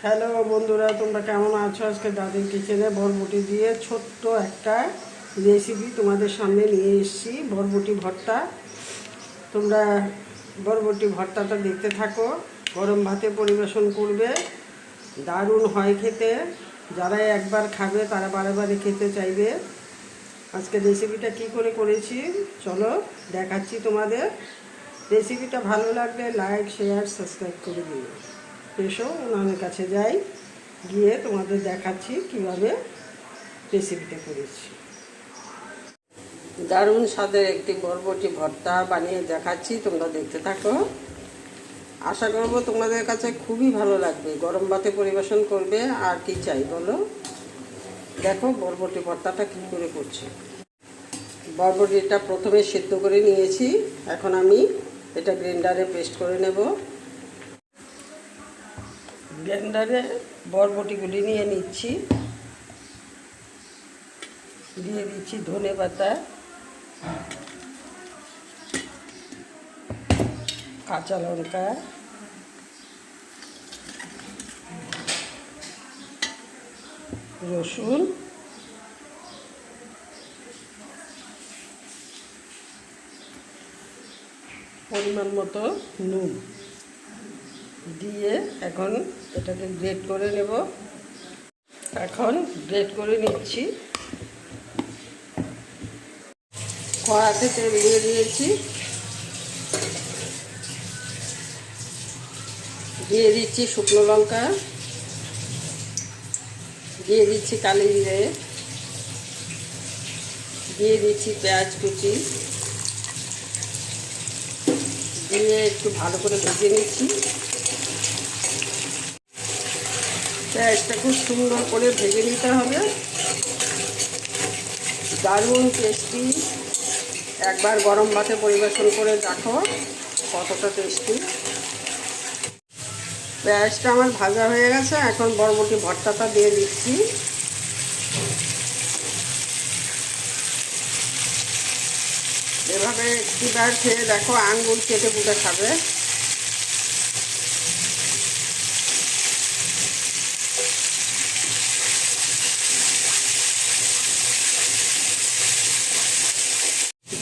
Hello বন্ধুরা, তোমরা কেমন আছো? আজকে দাদির কিচেনে বরবটি দিয়ে ছোট্ট একটা রেসিপি তোমাদের সামনে নিয়ে এসেছি, বরবটি ভর্তা। তোমরা বরবটি ভর্তাটা দেখতে থাকো, গরম ভাতে পরিবেশন করবে, দারুণ হয় খেতে। যারা একবার খাবে তারা বারে বারে খেতে চাইবে। আজকে রেসিপিটা কি করে করেছি চলো দেখাচ্ছি তোমাদের। রেসিপিটা ভালো লাগলে লাইক, শেয়ার, সাবস্ক্রাইব করে দিও। এসো ওনাদের কাছে যাই, গিয়ে তোমাদের দেখাচ্ছি কিভাবে রেসিপিটা করেছি। দারুণ স্বাদের একটি বরবটি ভর্তা বানিয়ে দেখাচ্ছি, তোমরা দেখতে থাকো। আশা করব তোমাদের কাছে খুবই ভালো লাগবে। গরম ভাতে পরিবেশন করবে, আর কি চাই বলো। দেখো বরবটি ভর্তাটা কী করে করছি। বরবটিটা প্রথমে সিদ্ধ করে নিয়েছি, এখন আমি এটা গ্রাইন্ডারে পেস্ট করে নেব। ব্লেন্ডারে বরবটিগুলি নিয়ে নিচ্ছি, দিয়ে দিচ্ছি ধনে পাতা, কাঁচা লঙ্কা, রসুন, পরিমাণ মতো নুন দিয়ে এখন এটাকে গ্রেট করে নেব। এখন গ্রেট করে নিচ্ছি। কড়াতে তেল দিয়ে দিয়েছি, দিয়ে দিচ্ছি শুকনো লঙ্কা, দিয়ে দিচ্ছি কালি জিরে, দিয়ে দিচ্ছি পেঁয়াজ কুচি, দিয়ে একটু ভালো করে ভেজে নিচ্ছি। পেঁয়াজটা খুব সুন্দর করে ভেজে নিতে হবে, দারুণ টেস্টি। একবার গরম ভাতে পরিবেশন করে দেখো কতটা টেস্টি। পেঁয়াজটা আমার ভাজা হয়ে গেছে, এখন বরবটি ভর্তাটা দিয়ে দিচ্ছি। এভাবে একটিবার খেয়ে দেখো, আঙুল চেটে পুটে খাবে।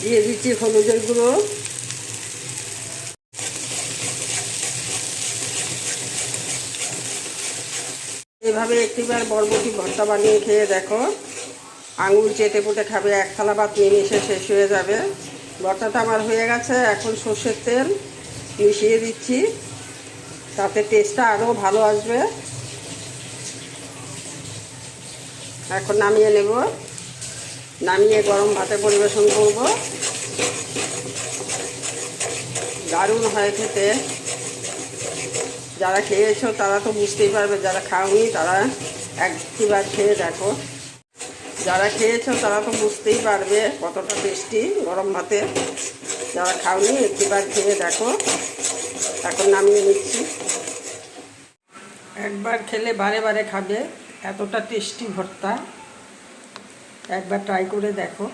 দিয়ে দিচ্ছি হলুদের গুঁড়ো, এভাবে একটিবার বরবটি ভর্তা বানিয়ে খেয়ে দেখো, আঙুল চেটে পুটে খাবে। এক থালা ভাত নিমিশে শেষ হয়ে যাবে। ভর্তাটা আমার হয়ে গেছে, এখন সর্ষের তেল মিশিয়ে দিচ্ছি, তাতে টেস্টটা আরও ভালো আসবে। এখন নামিয়ে নেব, নামিয়ে গরম ভাতে পরিবেশন করব। দারুণ হয় খেতে। যারা খেয়েছো তারা তো বুঝতেই পারবে, যারা খাওনি তারা একটিবার খেয়ে দেখো। যারা খেয়েছো তারা তো বুঝতেই পারবে কতটা টেস্টি গরম ভাতে। যারা খাওনি একটিবার খেয়ে দেখো। এখন নামিয়ে নিচ্ছি। একবার খেলে বারে বারে খাবে, এতটা টেস্টি ভর্তা। একবার ট্রাই করে দেখো।